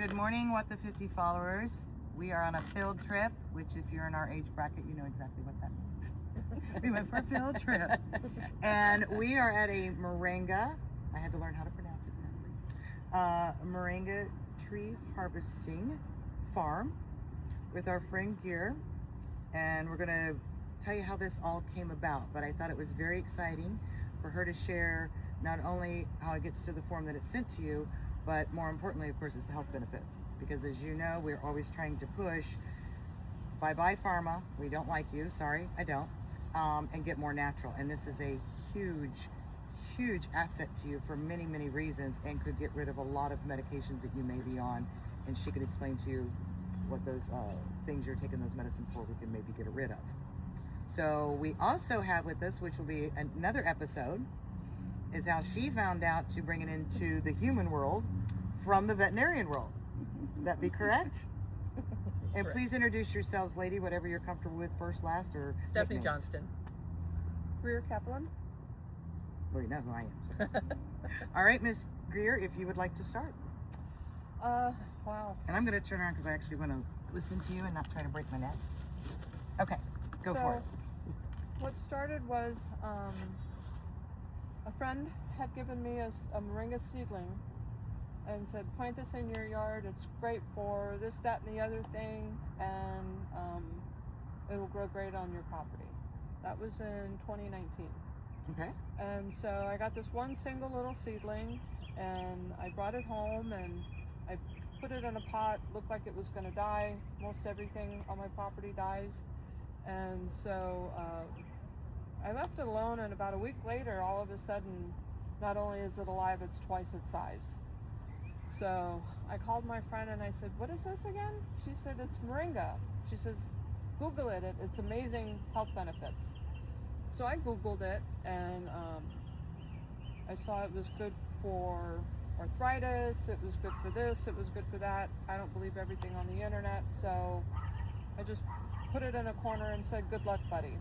Good morning, WT50 followers. We are on a field trip, which if you're in our age bracket, you know exactly what that means. We went for a field trip. And we are at a Moringa, I had to learn how to pronounce it, Moringa Tree Harvesting Farm with our friend Gear. And we're gonna tell you how this all came about, but I thought it was very exciting for her to share not only how it gets to the form that it's sent to you, but more importantly, of course, is the health benefits. Because as you know, we're always trying to push bye-bye pharma, we don't like you, sorry, I don't, and get more natural. And this is a huge asset to you for many, many reasons, and could get rid of a lot of medications that you may be on. And she could explain to you what those things you're taking those medicines for, we can maybe get rid of. So we also have with us, which will be another episode, is how she found out to bring it into the human world from the veterinarian world. Would that be correct? And Correct. Please introduce yourselves, lady, whatever you're comfortable with, first, last, or Stephanie nicknames. Johnston. Greer Kaplan. Well, you know who I am. So. All right, Miss Greer, if you would like to start. Wow. And I'm going to turn around because I actually want to listen to you and not try to break my neck. Okay, go for it. What started was a friend had given me a moringa seedling and said, plant this in your yard, it's great for this, that, and the other thing, and it will grow great on your property. That was in 2019. Okay. And so I got this one single little seedling, and I brought it home, and I put it in a pot, looked like it was going to die. Most everything on my property dies. And so I left it alone, and about a week later, all of a sudden, not only is it alive, it's twice its size. So I called my friend and I said, what is this again? She said, it's moringa. She says, Google it, it's amazing health benefits. So I Googled it, and I saw it was good for arthritis, it was good for this, it was good for that. I don't believe everything on the internet, so I just put it in a corner and said, good luck, buddy.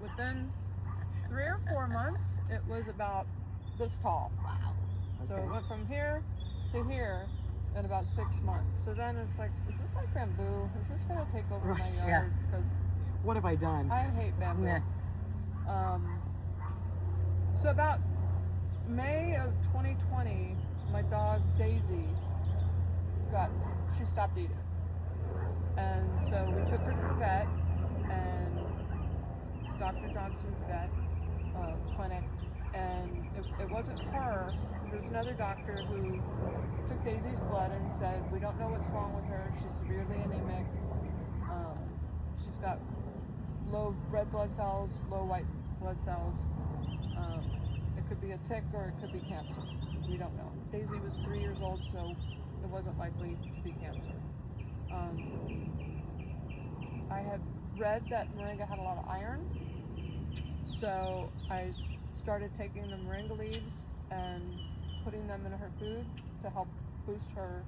Within 3 or 4 months, it was about this tall. Wow. Okay. So it went from here to here in about 6 months. So then it's like, is this like bamboo? Is this going to take over Right, my yeah. yard? Because What have I done? I hate bamboo. Nah. So about May of 2020, my dog Daisy she stopped eating. And so we took her to the vet, and it's Dr. Johnson's vet clinic, and it wasn't her. There's another doctor who took Daisy's blood and said, we don't know what's wrong with her. She's severely anemic. She's got low red blood cells, low white blood cells. It could be a tick or it could be cancer. We don't know. Daisy was 3 years old, so it wasn't likely to be cancer. I had read that moringa had a lot of iron, so I started taking the moringa leaves and putting them in her food to help boost her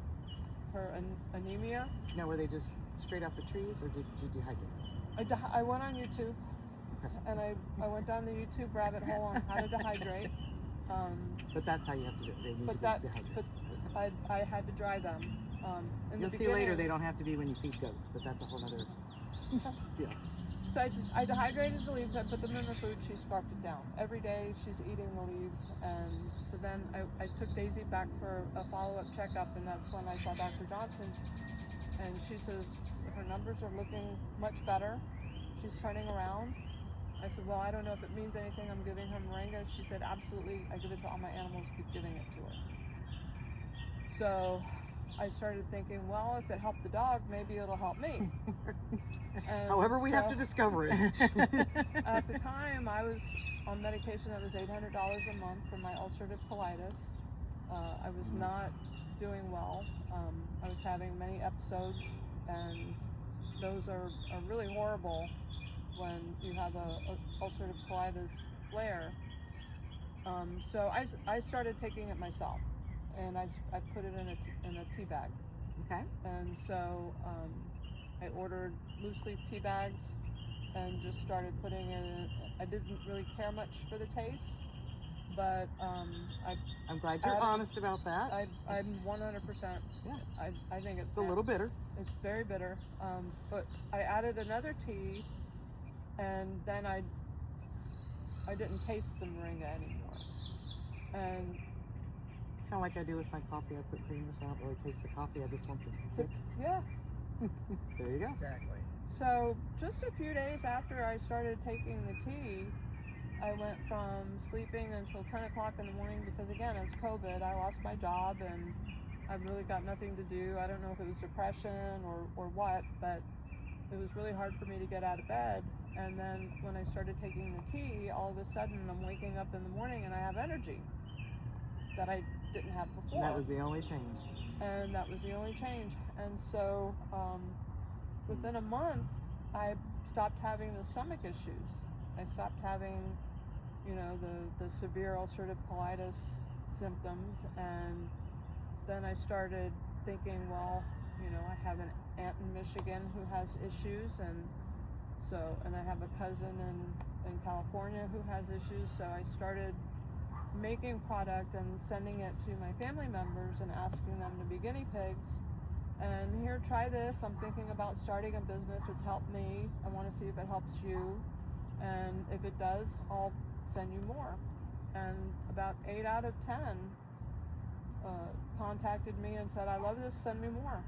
anemia. Now, were they just straight off the trees, or did you dehydrate? I went on YouTube, Okay. and I went down the YouTube rabbit hole on how to dehydrate. But that's how you have to do it. They need to be dehydrated. But I had to dry them. In You'll the see later beginning- they don't have to be when you feed goats, but that's a whole other deal. So I dehydrated the leaves, I put them in her food, she scarfed it down. Every day she's eating the leaves, and so then I took Daisy back for a follow-up checkup, and that's when I saw Dr. Johnson, and she says her numbers are looking much better. She's turning around. I said, well, I don't know if it means anything, I'm giving her moringa. She said, absolutely, I give it to all my animals, keep giving it to her. So I started thinking, well, if it helped the dog, maybe it'll help me. And However, we have so- to discover it. At the time, I was on medication that was $800 a month for my ulcerative colitis. I was not doing well. I was having many episodes, and those are really horrible when you have a ulcerative colitis flare. So I started taking it myself, and I put it in a tea bag. Okay. And so I ordered loose leaf tea bags and just started putting it in. I didn't really care much for the taste, but I'm glad you're honest about that. I'm 100%. Yeah. I think It's a little bitter. It's very bitter. But I added another tea, and then I didn't taste the moringa anymore. And Kind of like I do with my coffee. I put creamer, so I don't really taste the coffee. I just want the kick. yeah. There you go. Exactly. So just a few days after I started taking the tea, I went from sleeping until 10 o'clock in the morning because, again, it's COVID. I lost my job and I've really got nothing to do. I don't know if it was depression or what, but it was really hard for me to get out of bed. And then when I started taking the tea, all of a sudden I'm waking up in the morning and I have energy that I didn't have before. And that was the only change. And that was the only change. And so within a month, I stopped having the stomach issues. I stopped having, the severe ulcerative colitis symptoms. And then I started thinking, well, I have an aunt in Michigan who has issues, and I have a cousin in California who has issues. So I started making product and sending it to my family members and asking them to be guinea pigs. And here, try this. I'm thinking about starting a business. It's helped me. I want to see if it helps you. And if it does, I'll send you more. And about 8 out of 10 contacted me and said, I love this, send me more.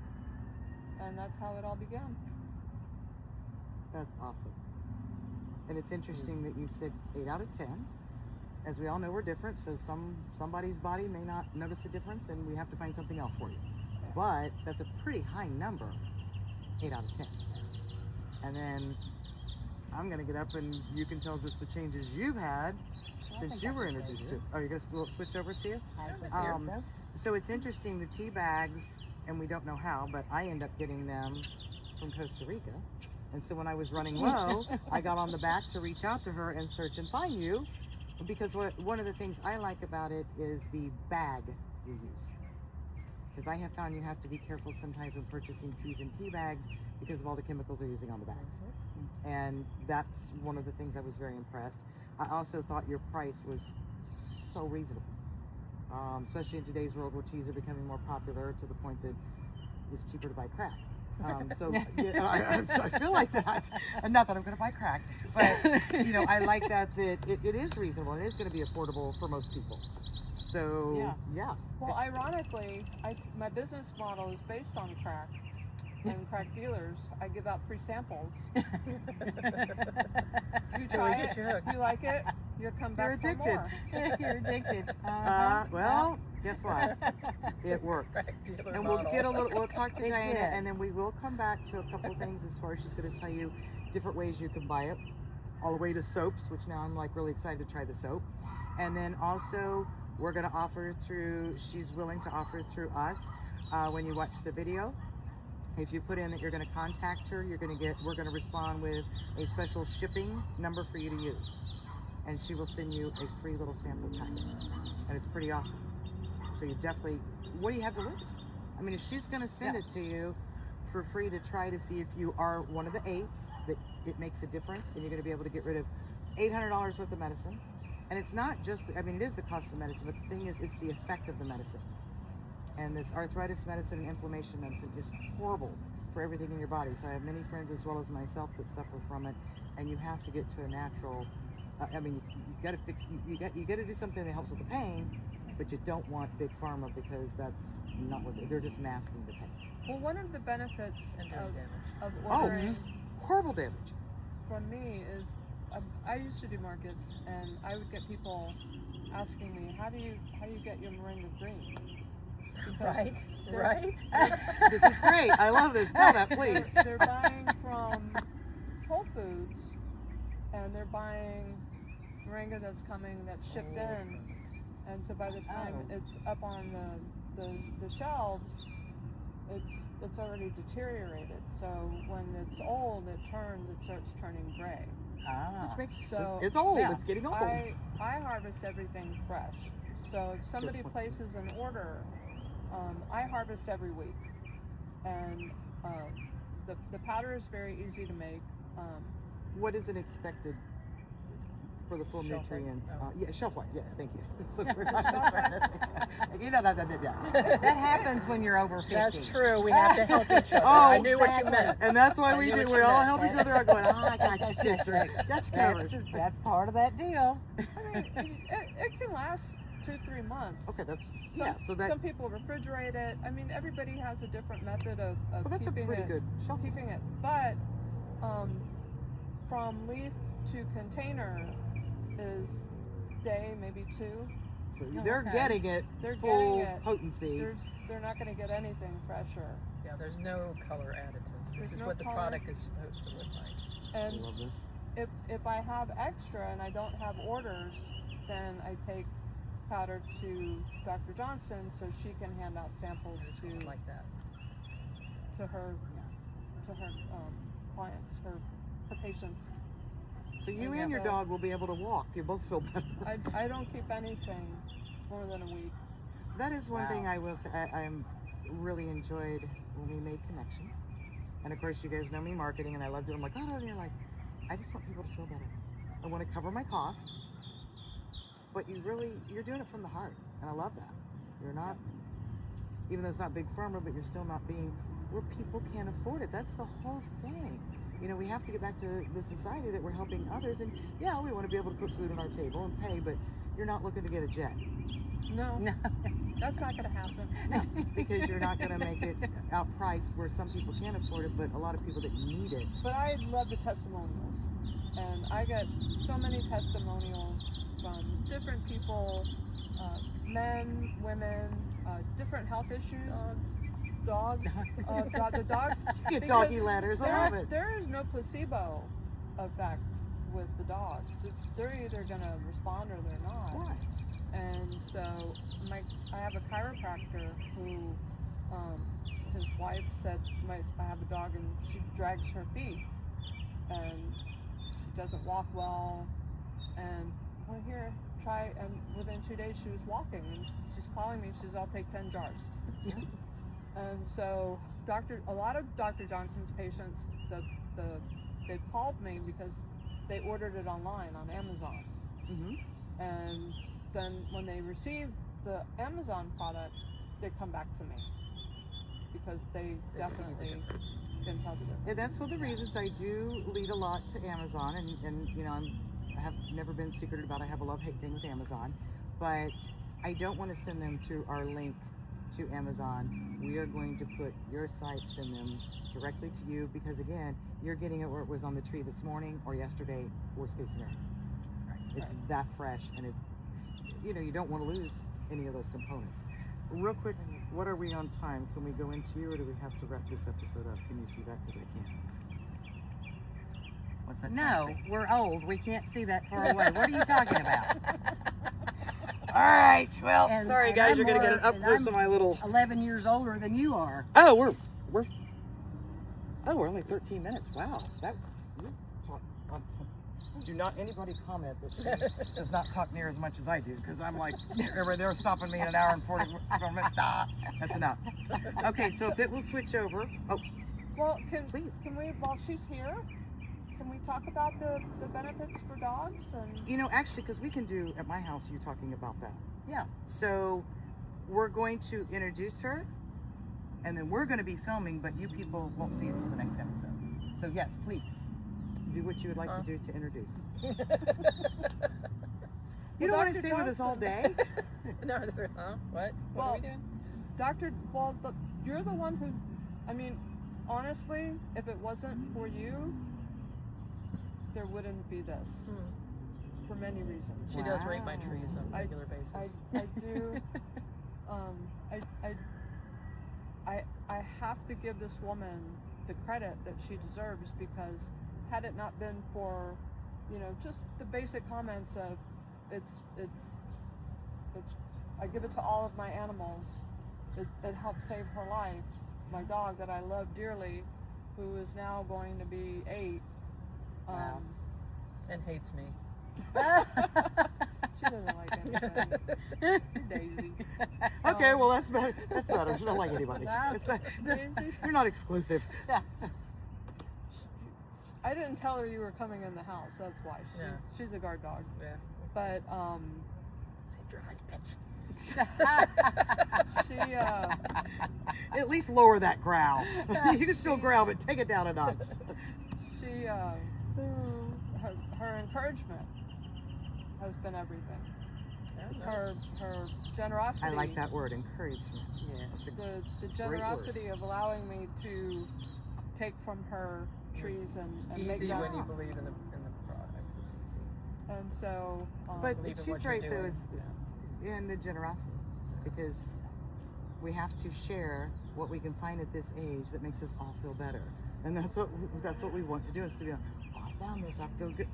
And that's how it all began. That's awesome. And it's interesting that you said 8 out of 10. As we all know, we're different, so somebody's body may not notice a difference, and we have to find something else for you. But that's a pretty high number, 8 out of 10. And then I'm going to get up and you can tell just the changes you've had since you were introduced to. Oh, you're going to switch over to you? So it's interesting, the tea bags, and we don't know how, but I end up getting them from Costa Rica. And so when I was running low, I got on the back to reach out to her and search and find you, because one of the things I like about it is the bag you use. Because I have found you have to be careful sometimes when purchasing teas and tea bags because of all the chemicals they're using on the bags. And that's one of the things I was very impressed. I also thought your price was so reasonable, especially in today's world where teas are becoming more popular to the point that it's cheaper to buy crack. So I feel like that. And not that I'm going to buy crack, but I like that it is reasonable and it is going to be affordable for most people. So yeah. Well, ironically, my business model is based on crack and crack dealers. I give out free samples. You try it. You like it. You'll come back for more. You're addicted. Well, guess what? It works. And we'll talk to Diana, and then we will come back to a couple of things as far as she's going to tell you different ways you can buy it, all the way to soaps, which now I'm like really excited to try the soap. And then also we're going to offer she's willing to offer through us when you watch the video. If you put in that you're going to contact her, we're going to respond with a special shipping number for you to use. And she will send you a free little sample packet. And it's pretty awesome. So you definitely, what do you have to lose? I mean, if she's going to send it to you for free to try to see if you are one of the 8s, that it makes a difference, and you're going to be able to get rid of $800 worth of medicine. And it's not just, it is the cost of the medicine, but the thing is, it's the effect of the medicine. And this arthritis medicine and inflammation medicine is horrible for everything in your body. So I have many friends as well as myself that suffer from it, and you have to get to a natural, you got to fix, you got to do something that helps with the pain, but you don't want big pharma because that's not what they're just masking the pain. Well, one of the benefits of Oh, ordering horrible damage. from me is I used to do markets, and I would get people asking me, how do you get your Moringa green? Right. This is great. I love this. Tell that, please. They're buying from Whole Foods, and they're buying Moringa that's shipped in, and so by the time it's up on the shelves, it's already deteriorated. So when it's old, it starts turning gray. Which makes so it's old. Yeah. It's getting old. I harvest everything fresh. So if somebody places an order, I harvest every week, and the powder is very easy to make. What is an expected for the full Shelf life. nutrients. Oh. Yeah, shelf life. Yes, thank you. That's the word I was trying to think. You know that happens when you're over 50. That's true. We have to help each other. Oh, I knew what you exactly. meant. And that's why I we knew do. what We you all meant. help each other out going, I got you, sister. Got you covered. That's part of that deal. I mean, it can last 2-3 months. Okay, that's, yeah, so that, Some people refrigerate it. I mean, everybody has a different method of well, that's a keeping pretty it. good shelf life. Keeping it, but from leaf to container is day, maybe 2. So Oh, they're okay. getting it They're full getting it. potency. They're not going to get anything fresher. Yeah, there's no color additives. This There's is no what the color. product is supposed to look like. I And love this. if I have extra and I don't have orders, then I take powder to Dr. Johnston so she can hand out samples It's to like that. her clients, her patients. So you Yeah. and your dog will be able to walk. You both feel better. I don't keep anything more than a week. That is one Wow. thing I will say. I'm really enjoyed when we made connection. And of course, you guys know me marketing, and I love doing. I'm like, oh, and you're like, I just want people to feel better. I want to cover my cost, but you're doing it from the heart, and I love that. You're not, even though it's not big pharma, but you're still not being where people can't afford it. That's the whole thing. You know, we have to get back to the society that we're helping others, and yeah, we want to be able to put food on our table and pay, but you're not looking to get a jet. No, No. that's not going to happen. Because you're not going to make it outpriced where some people can't afford it, but a lot of people that need it. But I love the testimonials, and I get so many testimonials from different people, men, women, different health issues, dogs. The dog. You get because doggy letters. I love it. There is no placebo effect with the dogs. They're either going to respond or they're not. Right. And so I have a chiropractor who his wife said, I have a dog and she drags her feet and she doesn't walk well, and well, here, try, and within 2 days she was walking, and she's calling me, she says, I'll take 10 jars. And so a lot of Dr. Johnson's patients, they've called me because they ordered it online on Amazon. Mm-hmm. And then when they receive the Amazon product, they come back to me because they They see the definitely difference. can tell the difference. Yeah, that's one of the reasons I do lead a lot to Amazon, and you know, I have never been secreted about I have a love-hate thing with Amazon, but I don't want to send them through our link to Amazon. We are going to put your site, send them directly to you, because again, you're getting it where it was on the tree this morning or yesterday, worst case scenario. It's that fresh, and it, you know, you don't want to lose any of those components. Real quick, what are we on time? Can we go into you, or do we have to wrap this episode up? Can you see that? Because I can't. What's that? No, time say? we're old. We can't see that far away. What are you talking about? All right. Well, And- sorry and guys, I'm you're gonna get an more- up and close I'm of my little. 11 years older than you are. Oh, we're only 13 minutes. Wow, that. You talk, do not anybody comment that she does not talk near as much as I do, because I'm like, they're stopping me in an hour and 40 minutes. Stop. That's enough. Okay, so if it will switch over. Oh, Well, Please. can we, while she's here, can we talk about the benefits for dogs? And you know, actually, because we can do at my house, you talking about that. Yeah. So we're going to introduce her, and then we're going to be filming, but you people won't see it until the next episode. So yes, please do what you would like to do to introduce. You don't want to Dr. stay with us all day? No, huh? What? What are we doing? You're the one who, I mean, honestly, if it wasn't for you, there wouldn't be this, for many reasons. She does rate my Wow. trees on a regular basis. I do. I have to give this woman the credit that she deserves, because had it not been for, you know, just the basic comments of it's I give it to all of my animals. It helped save her life. My dog that I love dearly, who is now going to be 8. Wow. And hates me. She doesn't like anything. Daisy. Okay, well that's better. That's better. She don't like anybody. Wow. It's not- Daisy. you're not exclusive. I didn't tell her you were coming in the house. That's why. She's a guard dog. Yeah. But Saved your life, bitch. she At least lower that growl. You can still growl, but take it down a notch. she her encouragement has been everything. Her generosity. I like that word, encouragement. Yeah. The generosity of allowing me to take from her trees and make Easy that. when you believe in the product. It's easy. And so. But Believe in she's what you're right though, doing. is in the generosity, because we have to share what we can find at this age that makes us all feel better, and that's what we want to do, is to be like, oh, I found this, I feel good.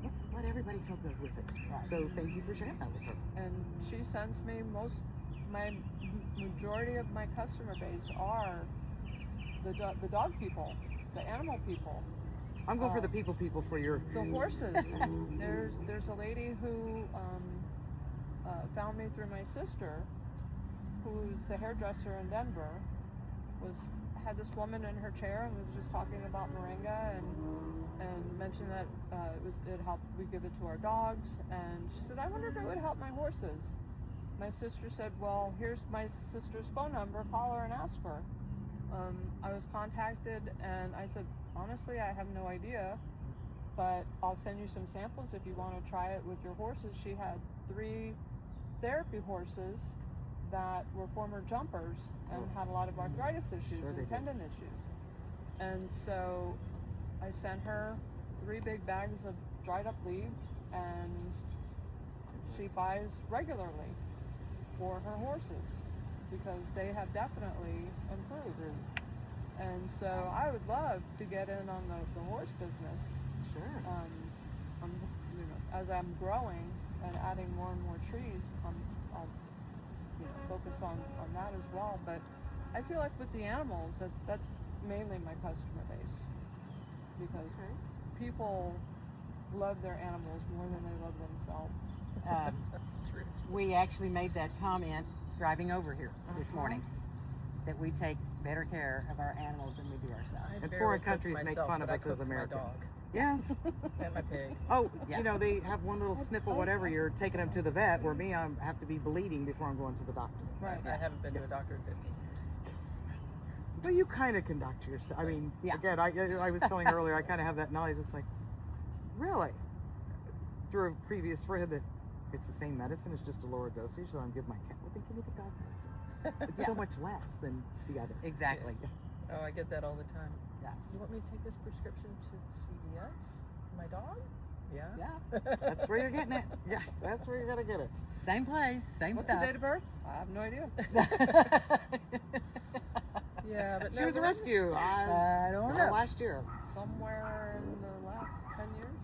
Let's let everybody feel good with it. Right. So thank you for sharing that with her. And she sends me my majority of my customer base are the dog people, the animal people. I'm going for the people for your The horses. There's a lady who found me through my sister, who's a hairdresser in Denver. Had this woman in her chair and was just talking about Moringa and mentioned that it helped. We give it to our dogs, and she said, I wonder if it would help my horses. My sister said, well, here's my sister's phone number. Call her and ask her. I was contacted, and I said, honestly, I have no idea, but I'll send you some samples if you want to try it with your horses. She had 3 therapy horses that were former jumpers and had a lot of arthritis issues and tendon issues. And so I sent her 3 big bags of dried up leaves, and she buys regularly for her horses because they have definitely improved. And so I would love to get in on the horse business. Sure. As I'm growing and adding more and more trees, I'll focus on that as well. But I feel like with the animals, that's mainly my customer base, because people love their animals more than they love themselves. That's the truth. We actually made that comment driving over here this morning, that we take better care of our animals than we do ourselves. And barely foreign cook for countries make myself, fun of but I us cook as for my Americans. dog Yeah. and my pig. Oh, they have one little sniffle, whatever. You're taking them to the vet. Where me, I have to be bleeding before I'm going to the doctor. Right. I haven't been to a doctor in 50 years. Well, you kind of conduct yourself. I mean, again, I was telling earlier, I kind of have that knowledge. It's like, really, through a previous friend, that it's the same medicine. It's just a lower dosage. So I'm giving my cat. Well, then give me the dog medicine. It's so much less than the other. Exactly. Yeah. Oh, I get that all the time. Yeah. You want me to take this prescription to CVS for my dog? Yeah. Yeah. That's where you're getting it. Yeah, that's where you're gonna get it. Same place, same What's the stuff. date of birth? I have no idea. Yeah, but She was a rescue. I don't know. Last year. Somewhere in the last 10 years.